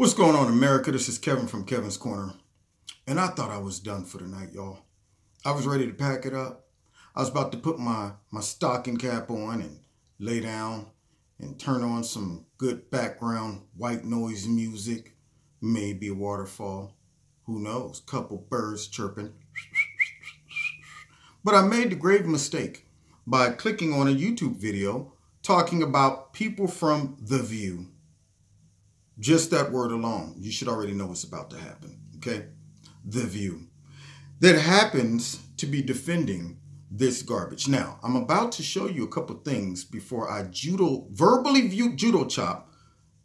What's going on, America? This is Kevin from Kevin's Corner. And I thought I was done for the night, y'all. I was ready to pack it up. I was about to put my stocking cap on and lay down and turn on some good background white noise music. Maybe a waterfall. Who knows? Couple birds chirping. But I made the grave mistake by clicking on a YouTube video talking about people from The View. Just that word alone, you should already know what's about to happen, okay? The View. That happens to be defending this garbage. Now, I'm about to show you a couple things before I verbally judo chop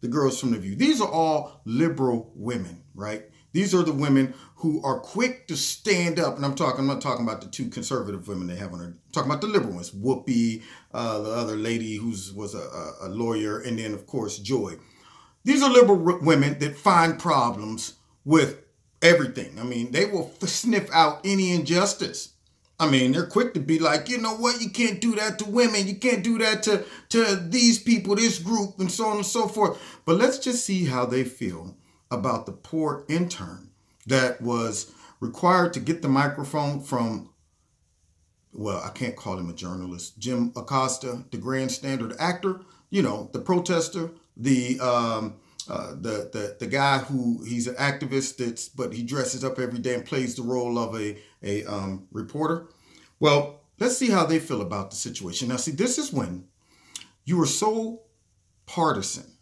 the girls from The View. These are all liberal women, right? These are the women who are quick to stand up, and I'm not talking about the two conservative women they have on her. I'm talking about the liberal ones, Whoopi, the other lady who was a lawyer, and then, of course, Joy. These are liberal women that find problems with everything. I mean, they will sniff out any injustice. I mean, they're quick to be like, you know what, you can't do that to women. You can't do that to these people, this group, and so on and so forth. But let's just see how they feel about the poor intern that was required to get the microphone from, well, I can't call him a journalist, Jim Acosta, the grandstander, the actor, you know, the protester, the guy who he's an activist but he dresses up every day and plays the role of a reporter. Well, let's see how they feel about the situation. Now, see, this is when you are so partisan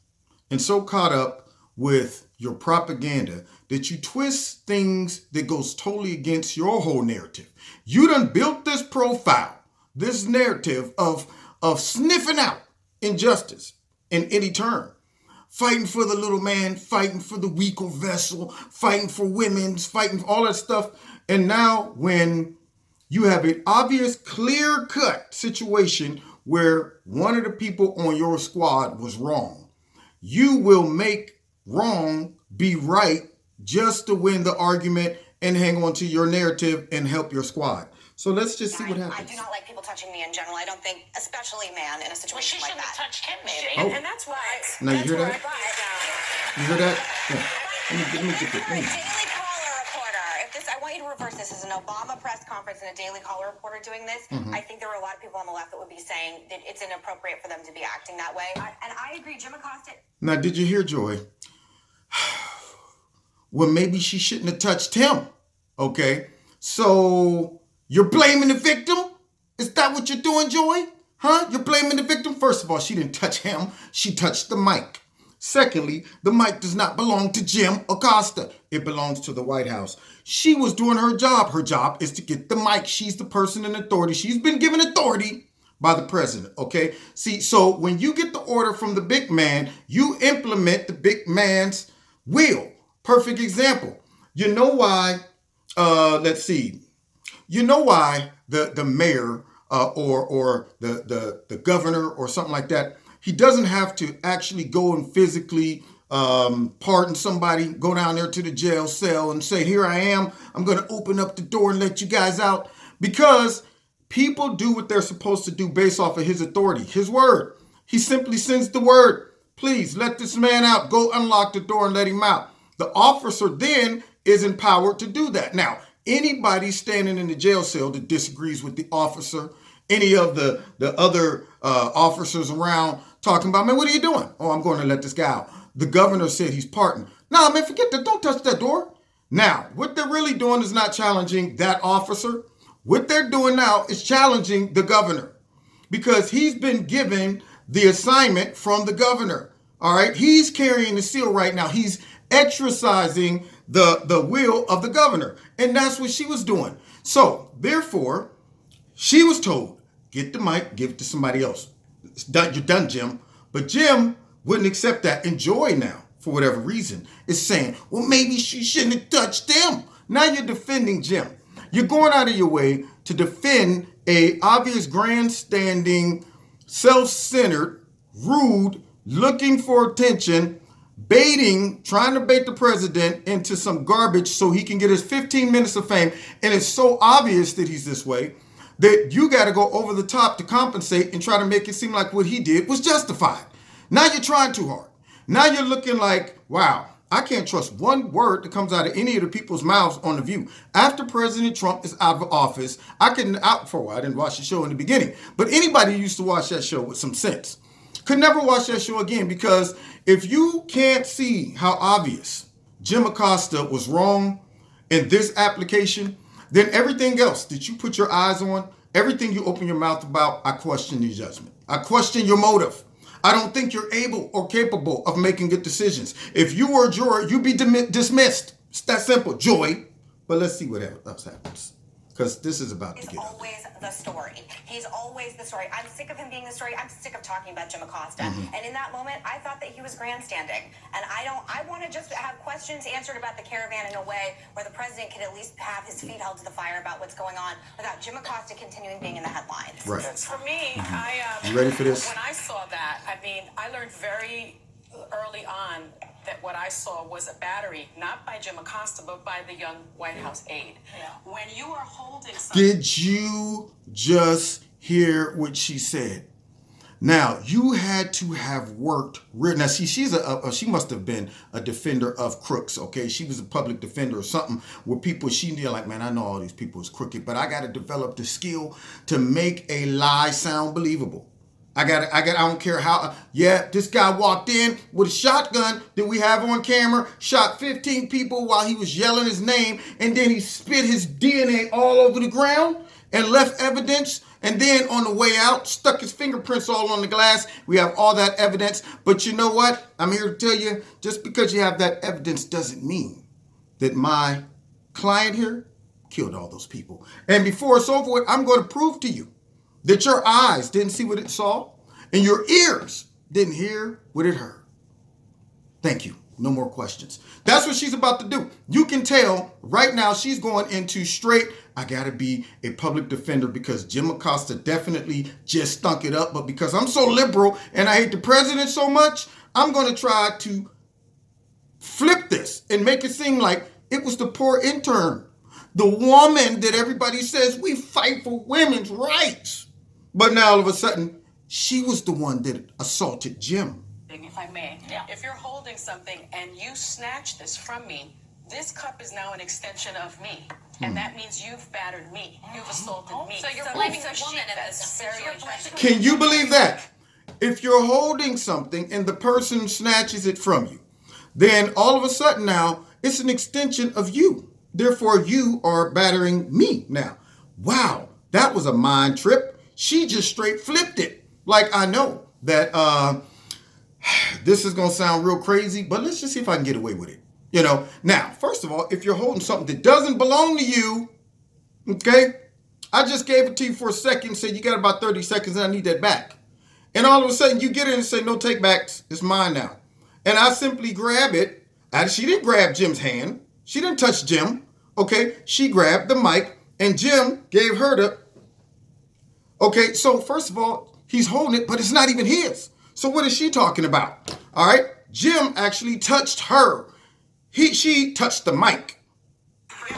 and so caught up with your propaganda that you twist things that goes totally against your whole narrative. You done built this profile, this narrative of sniffing out injustice in any term. Fighting for the little man, fighting for the weaker vessel, fighting for women, fighting for all that stuff. And now when you have an obvious, clear-cut situation where one of the people on your squad was wrong, you will make wrong be right just to win the argument and hang on to your narrative and help your squad. So let's just see what happens. I do not like people touching me in general. I don't think, especially a man in a situation like that. Well, she shouldn't have touched him, maybe. Oh. And that's why. Now you hear that? You hear that? Yeah. Let me get You're a Daily Caller reporter. I want you to reverse this. This is an Obama press conference and a Daily Caller reporter doing this. I think there are a lot of people on the left that would be saying that it's inappropriate for them to be acting that way. And I agree. Jim Acosta. Now, did you hear, Joy? Well, maybe she shouldn't have touched him. Okay. So you're blaming the victim? Is that what you're doing, Joy? Huh? You're blaming the victim? First of all, she didn't touch him. She touched the mic. Secondly, the mic does not belong to Jim Acosta. It belongs to the White House. She was doing her job. Her job is to get the mic. She's the person in authority. She's been given authority by the president, okay? See, so when you get the order from the big man, you implement the big man's will. Perfect example. You know why, let's see. You know why the mayor or the governor or something like that, he doesn't have to actually go and physically pardon somebody, go down there to the jail cell and say, here I am, I'm going to open up the door and let you guys out. Because people do what they're supposed to do based off of his authority, his word. He simply sends the word, please let this man out, go unlock the door and let him out. The officer then is empowered to do that. Now, anybody standing in the jail cell that disagrees with the officer, any of the other officers around talking about, man, what are you doing? Oh, I'm going to let this guy out. The governor said he's pardoned. Nah, man, forget that. Don't touch that door. Now, what they're really doing is not challenging that officer. What they're doing now is challenging the governor because he's been given the assignment from the governor. All right. He's carrying the seal right now. He's exercising the will of the governor. And that's what she was doing. So therefore, she was told, get the mic, give it to somebody else. It's done, you're done, Jim. But Jim wouldn't accept that. And Joy now, for whatever reason, is saying, well, maybe she shouldn't have touched him. Now you're defending Jim. You're going out of your way to defend a obvious grandstanding, self-centered, rude, looking for attention, trying to bait the president into some garbage so he can get his 15 minutes of fame. And it's so obvious that he's this way that you got to go over the top to compensate and try to make it seem like what he did was justified. Now you're trying too hard. Now you're looking like, wow, I can't trust one word that comes out of any of the people's mouths on The View. After President Trump is out of office, I didn't watch the show in the beginning, but anybody who used to watch that show with some sense could never watch that show again, because if you can't see how obvious Jim Acosta was wrong in this application, then everything else that you put your eyes on, everything you open your mouth about, I question your judgment. I question your motive. I don't think you're able or capable of making good decisions. If you were a juror, you'd be dismissed. It's that simple, Joy. But let's see what else happens, because this is about to get out. Always the story. He's always the story. I'm sick of him being the story. I'm sick of talking about Jim Acosta. And in that moment, I thought that he was grandstanding. And I want to just have questions answered about the caravan in a way where the president can at least have his feet held to the fire about what's going on without Jim Acosta continuing being in the headlines. Right. For me, You ready for this? When I saw that, I mean, I learned very early on that what I saw was a battery, not by Jim Acosta, but by the young White House aide. Yeah. When you are holding something... Did you just hear what she said? Now, you had to have worked... Now, see, she must have been a defender of crooks, okay? She was a public defender or something where people, she knew, like, man, I know all these people is crooked, but I got to develop the skill to make a lie sound believable. I don't care how, this guy walked in with a shotgun that we have on camera, shot 15 people while he was yelling his name, and then he spit his DNA all over the ground and left evidence, and then on the way out, stuck his fingerprints all on the glass. We have all that evidence, but you know what? I'm here to tell you, just because you have that evidence doesn't mean that my client here killed all those people. And before it's over with, I'm going to prove to you that your eyes didn't see what it saw, and your ears didn't hear what it heard. Thank you. No more questions. That's what she's about to do. You can tell right now she's going into straight, I gotta be a public defender because Jim Acosta definitely just stunk it up, but because I'm so liberal and I hate the president so much, I'm going to try to flip this and make it seem like it was the poor intern, the woman that everybody says we fight for women's rights. But now all of a sudden, she was the one that assaulted Jim. If I may, if you're holding something and you snatch this from me, this cup is now an extension of me. And that means you've battered me. You've assaulted me. So you're blaming the woman in this situation. Can you believe that? If you're holding something and the person snatches it from you, then all of a sudden now it's an extension of you. Therefore, you are battering me now. Wow, that was a mind trip. She just straight flipped it. Like, I know that this is going to sound real crazy, but let's just see if I can get away with it. You know, now, first of all, if you're holding something that doesn't belong to you, okay, I just gave it to you for a second, said you got about 30 seconds and I need that back. And all of a sudden you get in and say, no take backs, it's mine now. And I simply grab it. She didn't grab Jim's hand. She didn't touch Jim, okay? She grabbed the mic and Jim gave her the... Okay, so first of all, he's holding it, but it's not even his. So what is she talking about? All right, Jim actually touched her. She touched the mic. I'm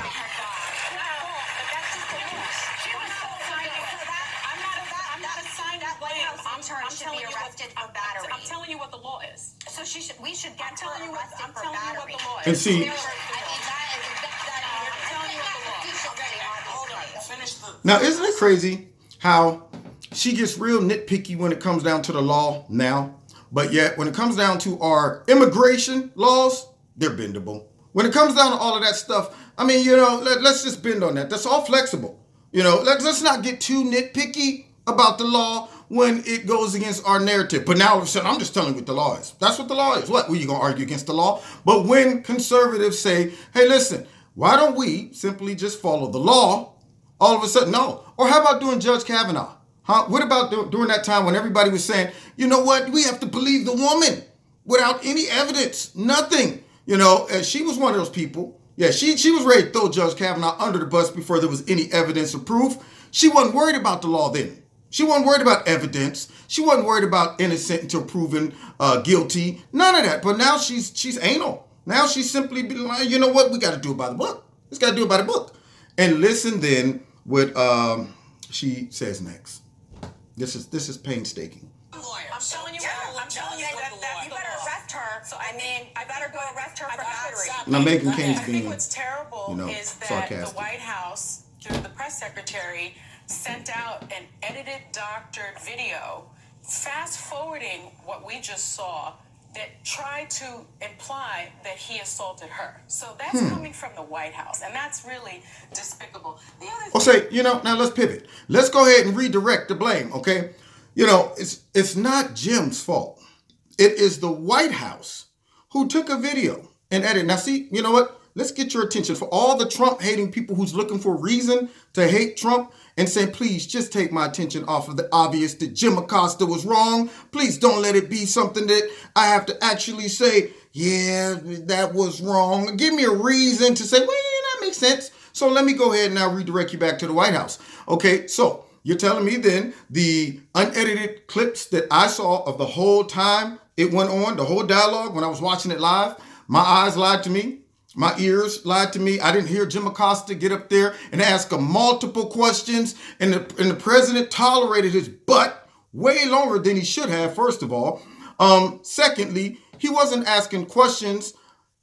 not a signed up White House intern should be arrested for battery. I'm telling you what the law is. So we should get her arrested for battery. And see, now isn't it crazy how she gets real nitpicky when it comes down to the law now, but yet when it comes down to our immigration laws, they're bendable. When it comes down to all of that stuff, I mean, you know, let's just bend on that. That's all flexible. You know, let's not get too nitpicky about the law when it goes against our narrative. But now all of a sudden, I'm just telling you what the law is. That's what the law is. What? Were you going to argue against the law? But when conservatives say, hey, listen, why don't we simply just follow the law? All of a sudden, no. Or how about doing Judge Kavanaugh? Huh? What about during that time when everybody was saying, you know what, we have to believe the woman without any evidence, nothing. You know, and she was one of those people. Yeah, she was ready to throw Judge Kavanaugh under the bus before there was any evidence or proof. She wasn't worried about the law then. She wasn't worried about evidence. She wasn't worried about innocent until proven guilty. None of that. But now she's anal. Now she's simply be like, you know what, we got to do it by the book. Let's got to do it by the book. And listen then what she says next. This is painstaking. I'm telling you, that you better arrest her. So I better go arrest her for Now, Meghan King's I think being, what's terrible is that sarcastic. the White House, through the press secretary, sent out an edited, doctored video, fast forwarding what we just saw, that tried to imply that he assaulted her. So that's coming from the White House, and that's really despicable. The other now let's pivot. Let's go ahead and redirect the blame, okay? It's not Jim's fault. It is the White House who took a video and edited. Now, see, you know what? Let's get your attention for all the Trump-hating people who's looking for a reason to hate Trump and saying, please just take my attention off of the obvious that Jim Acosta was wrong. Please don't let it be something that I have to actually say, yeah, that was wrong. Give me a reason to say, well, that makes sense. So let me go ahead and now redirect you back to the White House. Okay, so you're telling me then the unedited clips that I saw of the whole time it went on, the whole dialogue when I was watching it live, my eyes lied to me. My ears lied to me. I didn't hear Jim Acosta get up there and ask him multiple questions, and the president tolerated his butt way longer than he should have, first of all. Secondly, he wasn't asking questions.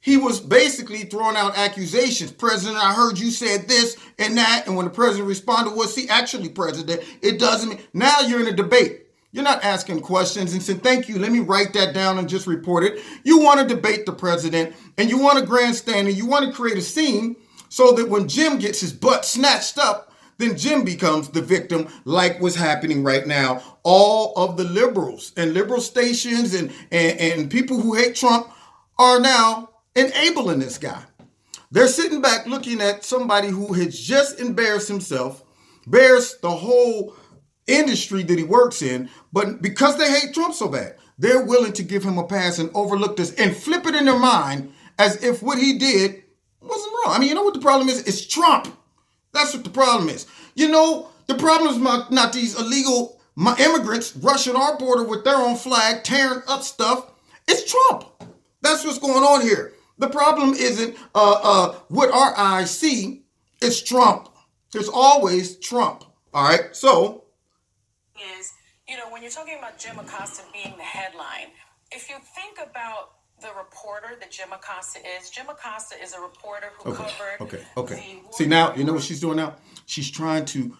He was basically throwing out accusations. President, I heard you said this and that, and when the president responded, well, see, actually, President, it doesn't mean. Now you're in a debate. You're not asking questions and saying, thank you, let me write that down and just report it. You want to debate the president, and you want to grandstand, and you want to create a scene so that when Jim gets his butt snatched up, then Jim becomes the victim, like what's happening right now. All of the liberals and liberal stations and people who hate Trump are now enabling this guy. They're sitting back looking at somebody who has just embarrassed himself, bears the whole industry that he works in, but because they hate Trump so bad, they're willing to give him a pass and overlook this and flip it in their mind as if what he did wasn't wrong. I mean, you know what the problem is? It's Trump. That's what the problem is. The problem is not these illegal immigrants rushing our border with their own flag, tearing up stuff. It's Trump. That's what's going on here. The problem isn't what our eyes see. It's Trump. There's always Trump. All right, so is, when you're talking about Jim Acosta being the headline, if you think about the reporter that Jim Acosta is a reporter who covered Okay. See, now, you know what she's doing now? She's trying to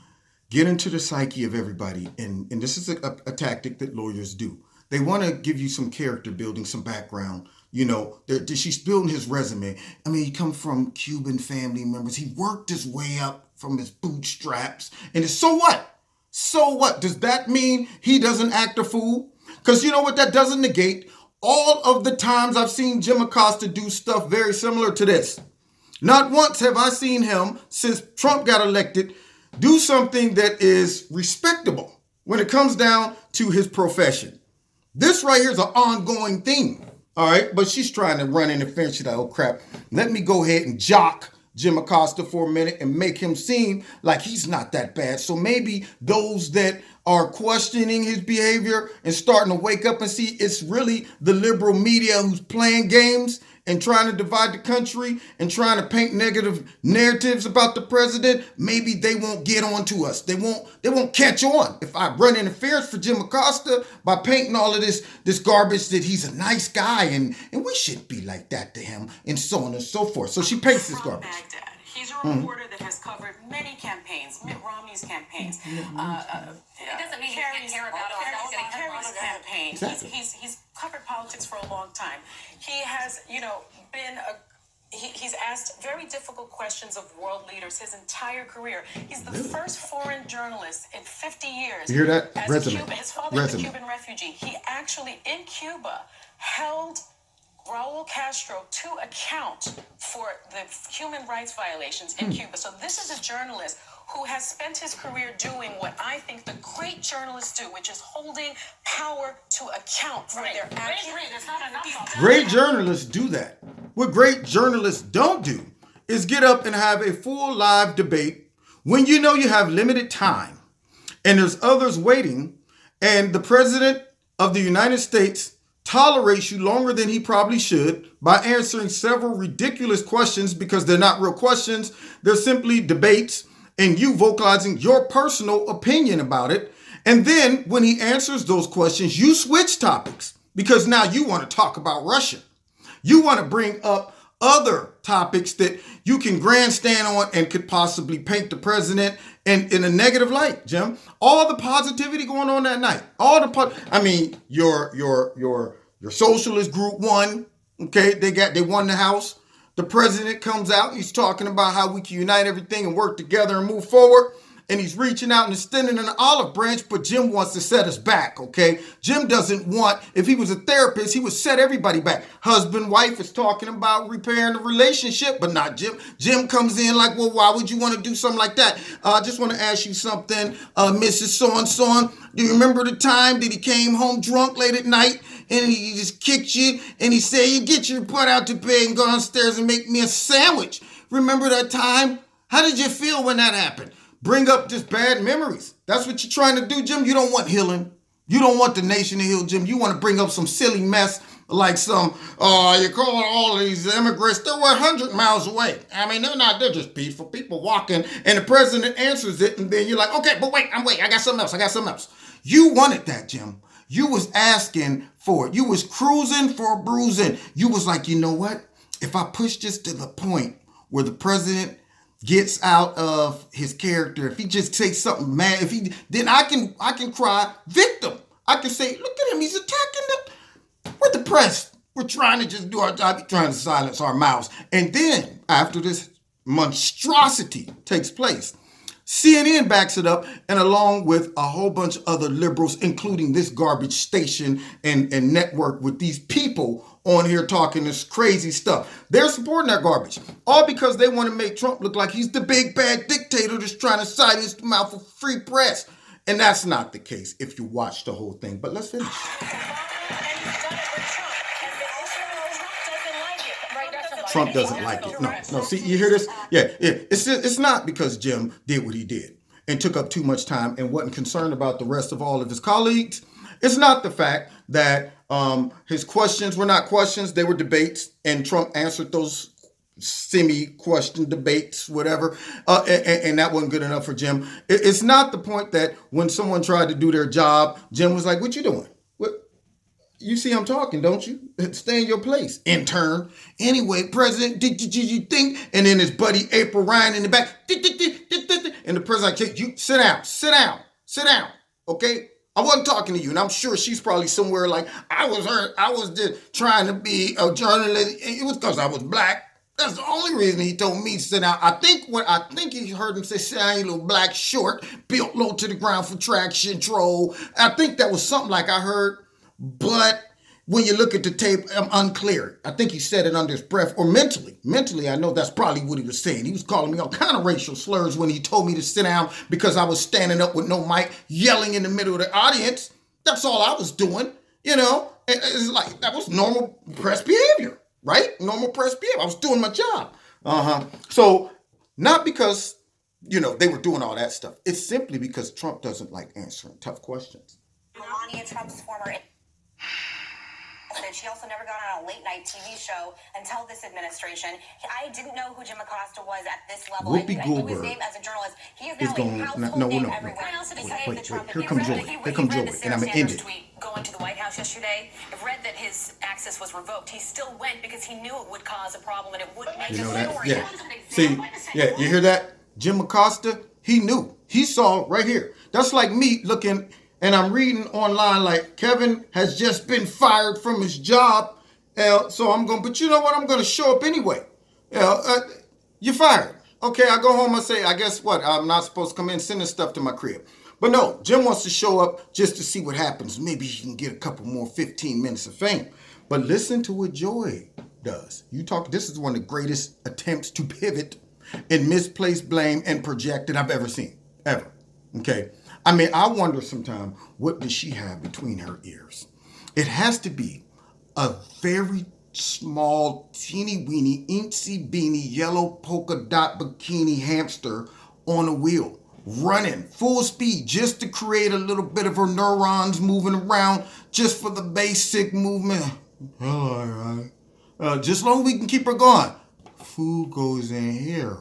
get into the psyche of everybody, and this is a tactic that lawyers do. They want to give you some character building, some background. She's building his resume. I mean, he comes from Cuban family members. He worked his way up from his bootstraps. And so what? So what? Does that mean he doesn't act a fool? Because you know what? That doesn't negate all of the times I've seen Jim Acosta do stuff very similar to this. Not once have I seen him, since Trump got elected, do something that is respectable when it comes down to his profession. This right here is an ongoing theme. All right, but she's trying to run interference. She's like, oh crap, let me go ahead and jock Jim Acosta for a minute and make him seem like he's not that bad. So maybe those that are questioning his behavior and starting to wake up and see it's really the liberal media who's playing games and trying to divide the country and trying to paint negative narratives about the president, maybe they won't get on to us. They won't catch on if I run interference for Jim Acosta by painting all of this garbage that he's a nice guy and we shouldn't be like that to him and so on and so forth. So she paints this garbage. Baghdad. He's a reporter that has covered many campaigns, Mitt Romney's campaigns. It doesn't mean he can't care about Kerry's campaign. Exactly. He's covered politics for a long time. He has, been he's asked very difficult questions of world leaders his entire career. He's the first foreign journalist in 50 years. You hear that? As Resume. His father was a Cuban refugee. He actually, in Cuba, held Raul Castro to account for the human rights violations in Cuba. So this is a journalist who has spent his career doing what I think the great journalists do, which is holding power to account for their actions. Great journalists do that. What great journalists don't do is get up and have a full live debate when you know you have limited time and there's others waiting, and the president of the United States tolerates you longer than he probably should by answering several ridiculous questions because they're not real questions. They're simply debates and you vocalizing your personal opinion about it. And then when he answers those questions, you switch topics because now you want to talk about Russia. You want to bring up other topics that you can grandstand on and could possibly paint the president in a negative light, Jim. All the positivity going on that night. Your socialist group won. Okay, they won the House. The president comes out and he's talking about how we can unite everything and work together and move forward. And he's reaching out and extending an olive branch, but Jim wants to set us back, okay? Jim doesn't want, if he was a therapist, he would set everybody back. Husband, wife is talking about repairing the relationship, but not Jim. Jim comes in like, well, why would you want to do something like that? I just want to ask you something, Mrs. So-and-so. Do you remember the time that he came home drunk late at night and he just kicked you and he said, you get your butt out to bed and go downstairs and make me a sandwich? Remember that time? How did you feel when that happened? Bring up just bad memories. That's what you're trying to do, Jim. You don't want healing. You don't want the nation to heal, Jim. You want to bring up some silly mess like you're calling all of these immigrants, they were 100 miles away. I mean, they're just peaceful people walking, and the president answers it, and then you're like, okay, but wait, I got something else. You wanted that, Jim. You was asking for it. You was cruising for a bruising. You was like, you know what? If I push this to the point where the president gets out of his character, if he just takes something mad, then I can cry victim. I can say, look at him, he's attacking we're the press. We're trying to just do our job, we're trying to silence our mouths. And then after this monstrosity takes place, CNN backs it up, and along with a whole bunch of other liberals, including this garbage station and network with these people on here talking this crazy stuff. They're supporting that garbage, all because they want to make Trump look like he's the big bad dictator that's trying to silence the mouth of free press. And that's not the case if you watch the whole thing. But let's finish. Trump doesn't like it. No. See, you hear this? Yeah. It's not because Jim did what he did and took up too much time and wasn't concerned about the rest of all of his colleagues. It's not the fact that his questions were not questions, they were debates, and Trump answered those semi-question debates, whatever, and that wasn't good enough for Jim. It's not the point that when someone tried to do their job, Jim was like, what you doing? You see I'm talking, don't you? Stay in your place, intern. Anyway, President, did you think? And then his buddy April Ryan in the back, and the president like, you sit down, okay? I wasn't talking to you, and I'm sure she's probably somewhere like, I was just trying to be a journalist. It was because I was black. That's the only reason he told me to sit down. I think he heard him say, sit down, you little black short, built low to the ground for traction control. I think that was something like I heard. But when you look at the tape, I'm unclear. I think he said it under his breath or mentally. Mentally, I know that's probably what he was saying. He was calling me all kind of racial slurs when he told me to sit down because I was standing up with no mic, yelling in the middle of the audience. That's all I was doing, It's like, that was normal press behavior, right? Normal press behavior. I was doing my job. So not because, they were doing all that stuff. It's simply because Trump doesn't like answering tough questions. Melania Trump's former... She also never got on a late-night TV show until this administration. I didn't know who Jim Acosta was at this level. Whoopi I knew his Goldberg name as a journalist. He is now a household name everywhere. Wait. Here comes Joy. And I'm going to end it. Going to the White House yesterday, I've read that his access was revoked. He still went because he knew it would cause a problem and it wouldn't make a story. Yeah. See, you hear that? Jim Acosta, he knew. He saw right here. That's like me looking... And I'm reading online like Kevin has just been fired from his job. So but you know what? I'm going to show up anyway. You're fired. Okay, I go home and say, I guess what? I'm not supposed to come in sending stuff to my crib. But no, Jim wants to show up just to see what happens. Maybe he can get a couple more 15 minutes of fame. But listen to what Joy does. This is one of the greatest attempts to pivot and misplace blame and project that I've ever seen. Ever. Okay? I mean, I wonder sometimes, what does she have between her ears? It has to be a very small, teeny-weeny, eensy-beeny, yellow polka dot bikini hamster on a wheel, running full speed just to create a little bit of her neurons moving around just for the basic movement. All right. Just as long as we can keep her going. Food goes in here.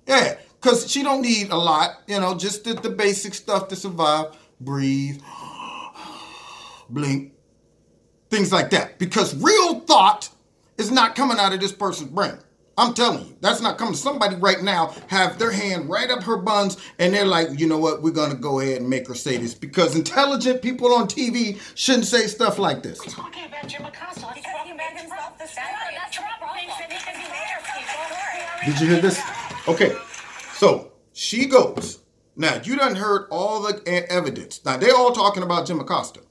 Yeah. Because she don't need a lot, just the basic stuff to survive. Breathe, blink, things like that. Because real thought is not coming out of this person's brain. I'm telling you, that's not coming. Somebody right now have their hand right up her buns, and they're like, you know what, we're going to go ahead and make her say this, because intelligent people on TV shouldn't say stuff like this. He's talking about Jim Acosta. Because he made himself the center. That's Trump thinks that he can be mayor people. Did you hear this? Okay, so she goes. Now, you done heard all the evidence. Now, they're all talking about Jim Acosta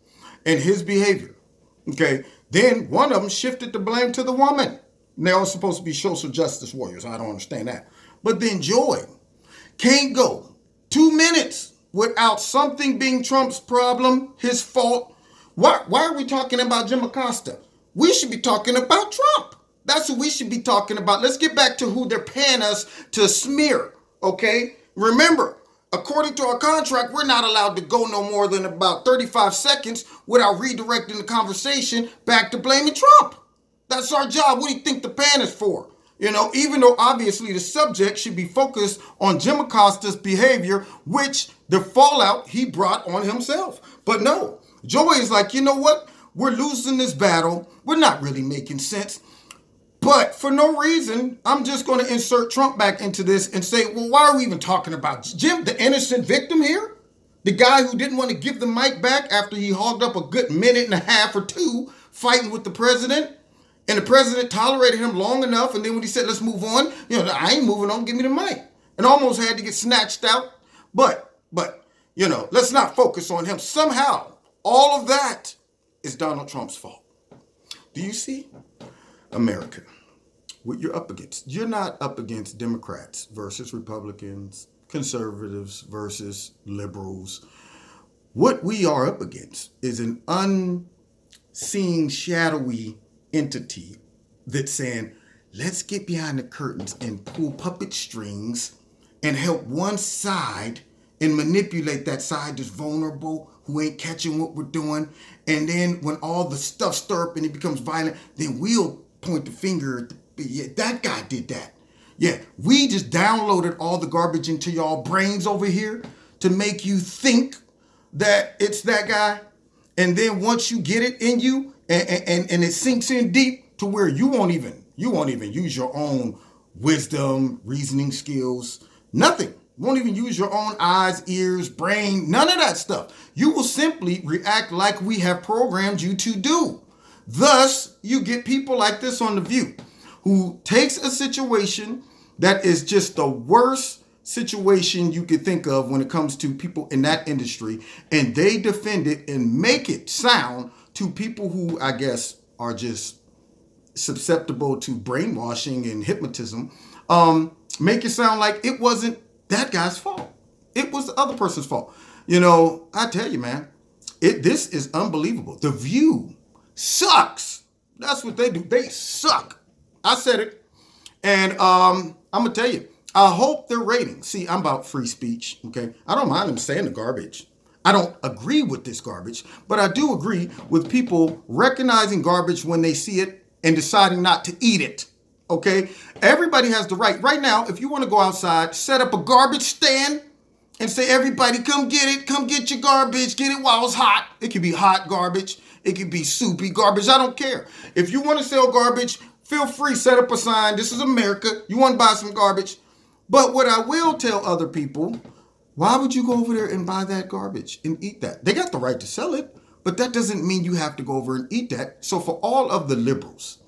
and his behavior. Okay, then one of them shifted the blame to the woman. And they're all supposed to be social justice warriors. I don't understand that. But then Joy can't go 2 minutes without something being Trump's problem, his fault. Why are we talking about Jim Acosta? We should be talking about Trump. That's who we should be talking about. Let's get back to who they're paying us to smear, okay? Remember, according to our contract, we're not allowed to go no more than about 35 seconds without redirecting the conversation back to blaming Trump. That's our job. What do you think the pan is for? You know, even though obviously the subject should be focused on Jim Acosta's behavior, which the fallout he brought on himself. But no, Joey is like, you know what? We're losing this battle. We're not really making sense. But for no reason, I'm just going to insert Trump back into this and say, well, why are we even talking about Jim, the innocent victim here? The guy who didn't want to give the mic back after he hogged up a good minute and a half or two fighting with the president? And the president tolerated him long enough, and then when he said, let's move on, you know, I ain't moving on, give me the mic. And almost had to get snatched out. But, you know, let's not focus on him. Somehow, all of that is Donald Trump's fault. Do you see? America, what you're up against. You're not up against Democrats versus Republicans, conservatives versus liberals. What we are up against is an unseen, shadowy entity that's saying, let's get behind the curtains and pull puppet strings and help one side and manipulate that side that's vulnerable, who ain't catching what we're doing. And then when all the stuff stir up and it becomes violent, then we'll point the finger at that guy did that. Yeah, we just downloaded all the garbage into y'all brains over here to make you think that it's that guy. And then once you get it in you and it sinks in deep to where you won't even use your own wisdom, reasoning skills, nothing. Won't even use your own eyes, ears, brain, none of that stuff. You will simply react like we have programmed you to do. Thus, you get people like this on The View, who takes a situation that is just the worst situation you could think of when it comes to people in that industry, and they defend it and make it sound to people who, I guess, are just susceptible to brainwashing and hypnotism, make it sound like it wasn't that guy's fault. It was the other person's fault. You know, I tell you, man, this is unbelievable. The View sucks. That's what they do. They suck. I said it. And I'm going to tell you, I hope their ratings. See, I'm about free speech, okay? I don't mind them saying the garbage. I don't agree with this garbage, but I do agree with people recognizing garbage when they see it and deciding not to eat it, okay? Everybody has the right. Right now, if you want to go outside, set up a garbage stand and say, everybody, come get it. Come get your garbage. Get it while it's hot. It could be hot garbage. It could be soupy garbage. I don't care. If you want to sell garbage, feel free. Set up a sign. This is America. You want to buy some garbage. But what I will tell other people, why would you go over there and buy that garbage and eat that? They got the right to sell it, but that doesn't mean you have to go over and eat that. So for all of the liberals,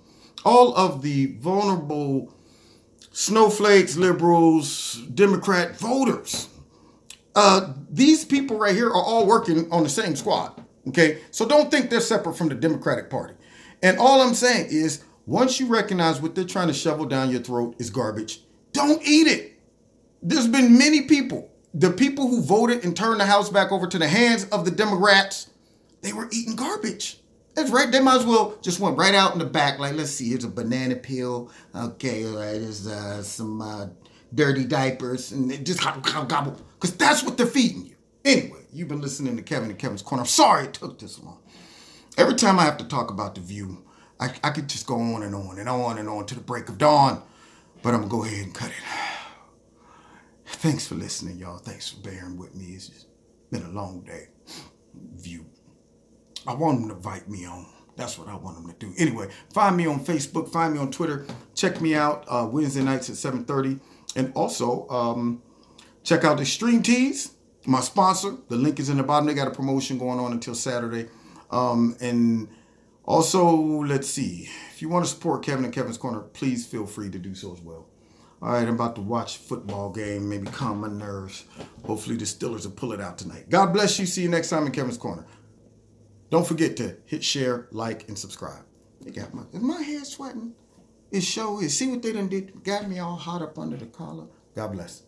all of the vulnerable snowflakes, liberals, Democrat voters, these people right here are all working on the same squad, okay? So don't think they're separate from the Democratic Party. And all I'm saying is, once you recognize what they're trying to shovel down your throat is garbage, don't eat it. There's been many people, the people who voted and turned the House back over to the hands of the Democrats, they were eating garbage. That's right. They might as well just went right out in the back. Like, let's see, here's a banana peel. Okay, all right, there's some dirty diapers. And they just gobble, gobble. Because that's what they're feeding you. Anyway, you've been listening to Kevin and Kevin's Corner. I'm sorry it took this long. Every time I have to talk about The View, I could just go on and on and on and on to the break of dawn. But I'm going to go ahead and cut it. Thanks for listening, y'all. Thanks for bearing with me. It's just been a long day. View. I want them to invite me on. That's what I want them to do. Anyway, find me on Facebook. Find me on Twitter. Check me out Wednesday nights at 7:30. And also, check out the Stream Tees, my sponsor. The link is in the bottom. They got a promotion going on until Saturday. And also, let's see. If you want to support Kevin and Kevin's Corner, please feel free to do so as well. All right, I'm about to watch a football game, maybe calm my nerves. Hopefully the Steelers will pull it out tonight. God bless you. See you next time in Kevin's Corner. Don't forget to hit share, like, and subscribe. Is my hair sweating? It sure is. See what they done did? Got me all hot up under the collar. God bless.